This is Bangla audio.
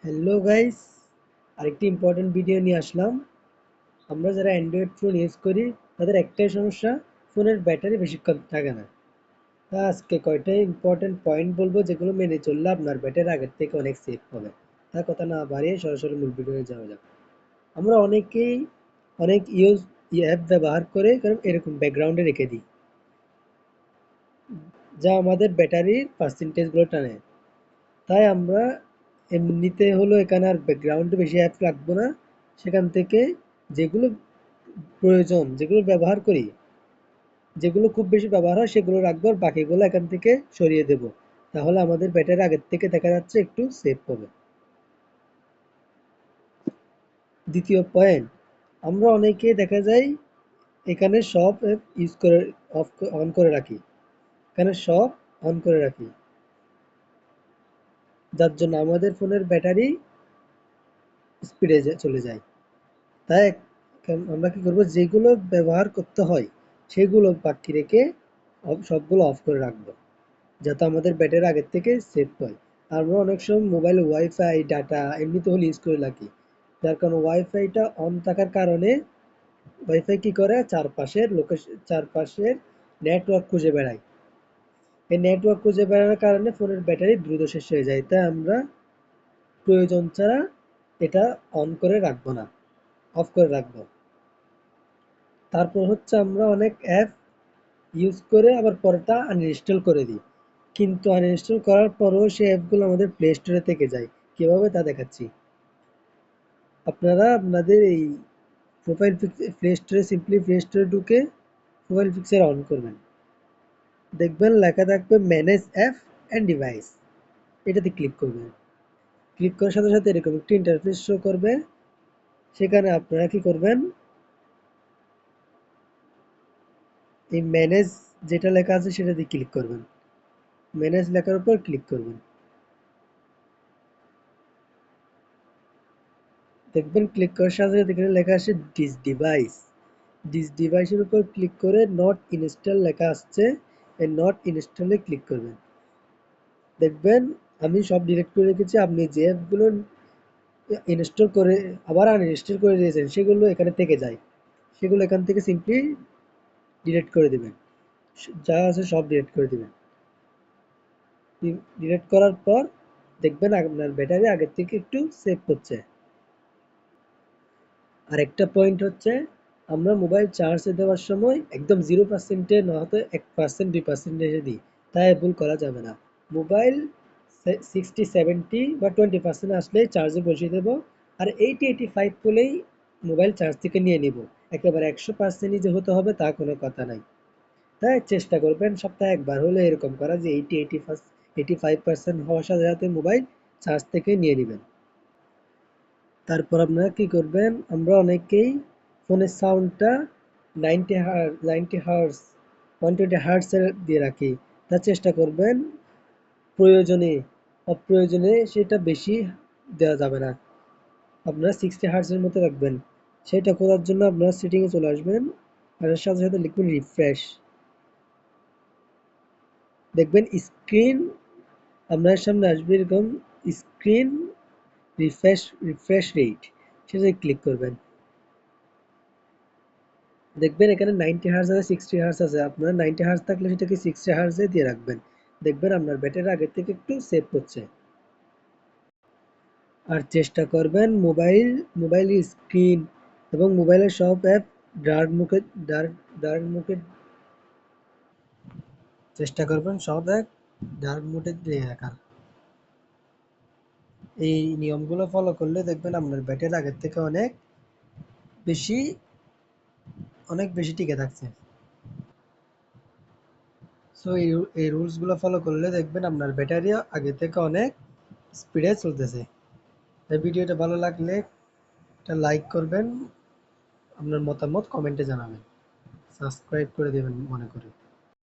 হ্যালো গাইস, আরেকটি ইম্পর্টেন্ট ভিডিও নিয়ে আসলাম। আমরা যারা অ্যান্ড্রয়েড ফোন ইউজ করি তাদের একটাই সমস্যা, ফোনের ব্যাটারি বেশিক্ষণ থাকে না। তা আজকে কয়টা ইম্পর্টেন্ট পয়েন্ট বলবো যেগুলো মেনে চললে আপনার ব্যাটারি আগের থেকে অনেক সেফ হবে। তার কথা না বাড়িয়ে সরাসরি মূল ভিডিওতে যাওয়া যাক। আমরা অনেকেই অনেক অ্যাপ ব্যবহার করে কারণ এরকম ব্যাকগ্রাউন্ডে রেখে দিই, যা আমাদের ব্যাটারির পার্সেন্টেজগুলো টানে। তাই আমরা এমনিতে হলো এখানে আর ব্যাকগ্রাউন্ডে বেশি অ্যাপ রাখবো না। সেখান থেকে যেগুলো প্রয়োজন, যেগুলো ব্যবহার করি, যেগুলো খুব বেশি ব্যবহার হয় সেগুলো রাখবো, আর বাকিগুলো এখান থেকে সরিয়ে দেব। তাহলে আমাদের ব্যাটারি আগের থেকে দেখা যাচ্ছে একটু সেফ হবে। দ্বিতীয় পয়েন্ট, আমরা অনেকে দেখা যায় এখানে সব অ্যাপ ইউজ করে অন করে রাখি, এখানে সব অন করে রাখি, যার জন্য আমাদের ফোনের ব্যাটারি স্পিডে চলে যায়। তাই আমরা কি করবো, যেগুলো ব্যবহার করতে হয় সেগুলো বাকি রেখে সবগুলো অফ করে রাখবো, যাতে আমাদের ব্যাটারি আগের থেকে সেভ হয়। আর আমরা অনেক সময় মোবাইলে ওয়াইফাই ডাটা এমনিতে হলে ইউজ করে রাখি, যার কারণে ওয়াইফাইটা অন থাকার কারণে ওয়াইফাই কি করে চারপাশের লোকেশন, চারপাশের নেটওয়ার্ক খুঁজে বেড়ায়। এই নেটওয়ার্ক খুঁজে বেড়ানোর কারণে ফোনের ব্যাটারি দ্রুত শেষ হয়ে যায়। তাই আমরা প্রয়োজন ছাড়া এটা অন করে রাখবো না, অফ করে রাখবো। তারপর হচ্ছে আমরা অনেক অ্যাপ ইউজ করে আবার পরেরটা আনইনস্টল করে দিই, কিন্তু আনইনস্টল করার পরেও সেই অ্যাপগুলো আমাদের প্লে স্টোরে থেকে যায়। কিভাবে তা দেখাচ্ছি। আপনারা আপনাদের এই প্রোফাইল প্লে স্টোরে প্লে স্টোরে ঢুকে প্রোফাইল পিকচার অন করবেন, দেখবেন লেখা থাকবে ম্যানেজ অ্যাপ অ্যান্ড ডিভাইস, এটাতে ক্লিক করবেন। ক্লিক করার সাথে সাথে এরকম একটি ইন্টারফেস শো করবে। সেখানে আপনারা কি করবেন, এই ম্যানেজ যেটা লেখা আছে সেটাতে ক্লিক করবেন। ম্যানেজ লেখার উপর ক্লিক করবেন, দেখবেন ক্লিক করার সাথে সাথে এখানে লেখা আসে ডিস ডিভাইসের উপর ক্লিক করে নট ইনস্টল লেখা আসছে, এই নট ইনস্টলে ক্লিক করবেন। দেখবেন আমি সব ডিলিট করে রেখেছি, আপনি যে অ্যাপগুলো ইনস্টল করে আবার আনইনস্টল করে দিয়েছেন সেগুলো এখানে থেকে যায়, সেগুলো এখান থেকে সিম্পলি ডিলিট করে দিবেন। যা আছে সব ডিলিট করে দিবেন। ডিলিট করার পর দেখবেন আপনার ব্যাটারি আগের থেকে একটু সেভ করছে। আরেকটা পয়েন্ট হচ্ছে, আমরা মোবাইল চার্জে দেওয়ার সময় একদম 0%-এ না হতে 1% 2%-এ দিই, তাই ভুল করা যাবে না। মোবাইল 60-70 বা 20% আসলেই চার্জে বসিয়ে দেবো, আর 80-85 হলেই মোবাইল চার্জ থেকে নিয়ে নিব। একেবারে 100%ই যে হতে হবে তা কোনো কথা নাই। তাই চেষ্টা করবেন সপ্তাহে একবার হলে এরকম করা, যে 80-85% হওয়ার সাথে সাথে মোবাইল চার্জ থেকে নিয়ে নেবেন। তারপর আপনারা কি করবেন, আমরা অনেকেই ফোনের সাউন্ডটা 90 হার্জ 120 হার্টজ এর দিয়ে রাখি। তা চেষ্টা করবেন প্রয়োজনে, অপ্রয়োজনে সেটা বেশি দেওয়া যাবে না। আপনারা 60 হার্টজ এর মতো রাখবেন। সেটা করার জন্য আপনারা সেটিং এ চলে আসবেন, আর এর সাথে সাথে লিখবেন রিফ্রেশ। দেখবেন স্ক্রিন আপনার সামনে আসবে এরকম, স্ক্রিন রিফ্রেশ রেট, সেটাতে ক্লিক করবেন। দেখবেন এখানে 90 হার্জ আছে, 60 হার্জ আছে, আপনার 90 হার্জ থাকলে সেটাকে 60 হার্জে দিয়ে রাখবেন। দেখবেন আপনার ব্যাটারি আগের থেকে একটু সেভ করছে। আর চেষ্টা করবেন মোবাইলের স্ক্রিন এবং মোবাইলের সব অ্যাপ ডার্ক ডার্ক মুখে চেষ্টা করবেন সব অ্যাপ ডার্ক মোডে দিয়ে রাখার। এই নিয়মগুলো ফলো করলে দেখবেন আপনার ব্যাটারি আগের থেকে বেশি অনেক বেশি টিকে থাকছে। সো এই রুলসগুলো ফলো করলে দেখবেন আপনার ব্যাটারি আগে থেকে অনেক স্পিডে চলতেছে। এই ভিডিওটা ভালো লাগলে একটা লাইক করবেন, আপনার মতামত কমেন্টে জানাবেন, সাবস্ক্রাইব করে দেবেন মনে করে।